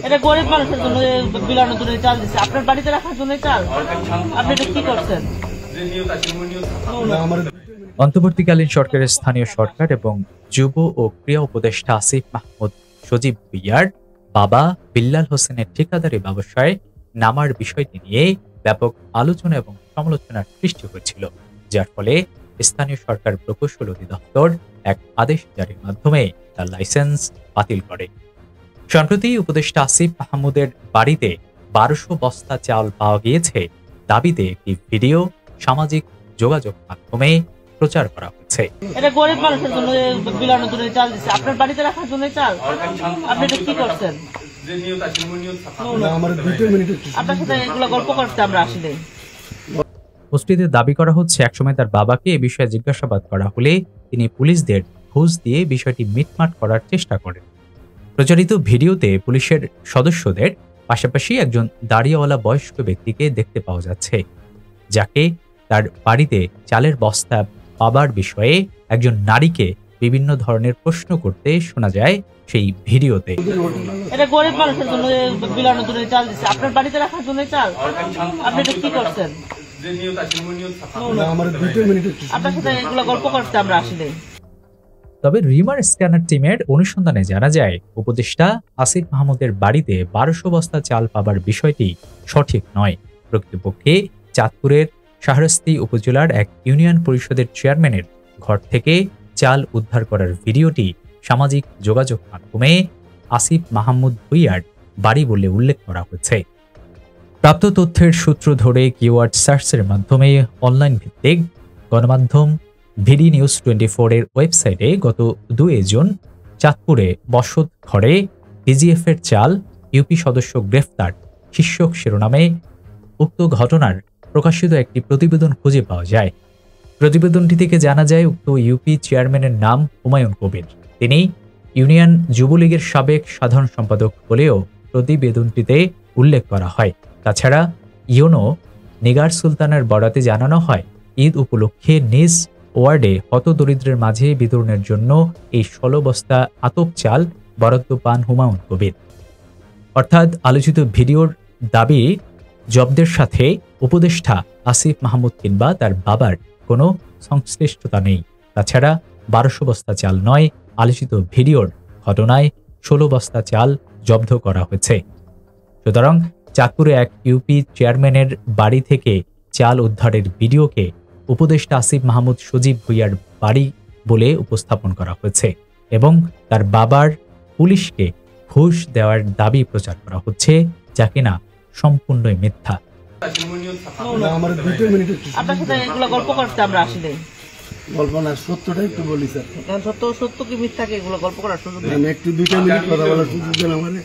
এটা গরিব মানুষের জন্য বিলানোর জন্য চাল দিচ্ছে, আপনার বাড়িতে রাখার জন্য চাল। আপনি এটা কি করছেন? অন্তর্বর্তীকালীন সরকারের স্থানীয় সরকার এবং যুব ও ক্রীড়া উপদেষ্টা আসিফ মাহমুদ সজীব ভুঁইয়ার বাবা বিল্লাল হোসেনের ঠিকাদারি ব্যবসায় নামার বিষয়টি নিয়ে ব্যাপক আলোচনা এবং সমালোচনার সৃষ্টি হয়েছিল, যার ফলে স্থানীয় সরকার প্রকৌশল অধিদপ্তর এক আদেশ জারির মাধ্যমে তার লাইসেন্স বাতিল করে। সম্প্রতি উপদেষ্টা আসিফ মাহমুদের বাড়িতে 1200 বস্তা চাল পাওয়া গিয়েছে দাবিতে একটি ভিডিও সামাজিক যোগাযোগ মাধ্যমে প্রচার করা হয়েছে। এটা গরিব মানুষের জন্য বিলানোর জন্য চাল দিচ্ছে, আপনার বাড়িতে রাখার জন্য চাল। আপনি এটা কি করছেন? আপনার সাথে এগুলো গল্প করতে আমরা আসলে। পোস্টটিতে দাবি করা হচ্ছে, একসময় তার বাবাকে এ বিষয়ে জিজ্ঞাসাবাদ করা হলে তিনি পুলিশদের ঘুষ দিয়ে বিষয়টি মিটমাট করার চেষ্টা করেন। প্রচারিত ভিডিওতে পুলিশের সদস্যদের পাশাপাশি একজন দাড়িওয়ালা বয়স্ক ব্যক্তিকে দেখতে পাওয়া যাচ্ছে, যাকে তার বাড়িতে চালের বস্তা পাবার বিষয়ে একজন নারীকে বিভিন্ন ধরনের প্রশ্ন করতে শোনা যায় সেই ভিডিওতে। এটা গরিব মানুষের জন্য বিলানোর জন্য চাল দিচ্ছে, আপনার বাড়িতে রাখার জন্য চাল। আপনি এটা কি করছেন? আপনার সাথে এগুলো গল্প করতে আমরা আসলে। তবে রিমার স্ক্যানার টিমের অনুসন্ধানে জানা যায়, উপদেষ্টা আসিফ মাহমুদের বাড়িতে 1200 বস্তা চাল পাবার বিষয়টি সঠিক নয়। প্রকৃতপক্ষে চাঁদপুরের শাহরাস্তি উপজেলার এক ইউনিয়ন পরিষদের চেয়ারম্যানের ঘর থেকে চাল উদ্ধার করার ভিডিওটি সামাজিক যোগাযোগ মাধ্যমে আসিফ মাহমুদ ভুঁইয়ার বাড়ি বলে উল্লেখ করা হয়েছে। প্রাপ্ত তথ্যের সূত্র ধরে কিওয়ার্ড সার্চের মাধ্যমে অনলাইন ভিত্তিক গণমাধ্যম ভিডি নিউজ 24 এর ওয়েবসাইটে গত 2 জুন চাঁদপুরে বসত ঘরে ডিজিএফ এর চাল, ইউপি সদস্য গ্রেফতার শীর্ষক শিরোনামে উক্ত ঘটনার প্রকাশিত একটি প্রতিবেদন খুঁজে পাওয়া যায়। প্রতিবেদনটি থেকে জানা যায়, উক্ত ইউপি চেয়ারম্যানের নাম হুমায়ুন কবির। তিনি ইউনিয়ন যুবলীগের সাবেক সাধারণ সম্পাদক বলেও প্রতিবেদনটিতে উল্লেখ করা হয়। তাছাড়া ইউনো নিগার সুলতানের বরাতে জানানো হয়, ঈদ উপলক্ষে নিজ ওয়ার্ডে হতদরিদ্রের মাঝে বিতরণের জন্য এই 16 বস্তা আতপ চাল বরাদ্দ পান হুমায়ুন কবির। অর্থাৎ আলোচিত ভিডিওর দাবি জব্দের সাথে উপদেষ্টা আসিফ মাহমুদ কিংবা তার বাবার কোনো সংশ্লিষ্টতা নেই। তাছাড়া 1200 বস্তা চাল নয়, আলোচিত ভিডিওর ঘটনায় 16 বস্তা চাল জব্দ করা হয়েছে। সুতরাং চাঁদপুরে এক ইউপি চেয়ারম্যানের বাড়ি থেকে চাল উদ্ধারের ভিডিওকে উপদেষ্টা আসিফ মাহমুদ সজীব ভুঁইয়ার বাড়ি বলে উপস্থাপন করা হয়েছে এবং তার বাবার পুলিশকে ঘুষ দেওয়ার দাবি প্রচার করা হচ্ছে, যা কিনা সম্পূর্ণই মিথ্যা। আপনার সাথে এগুলো গল্প করতে আমরা আসলে। গল্প না, সত্যটা একটু বলি স্যার। সত্য কি মিথ্যাকে এগুলো গল্প করার সুযোগ? একটু 2 মিনিট কথা বলার সুযোগ দেন আমাদের।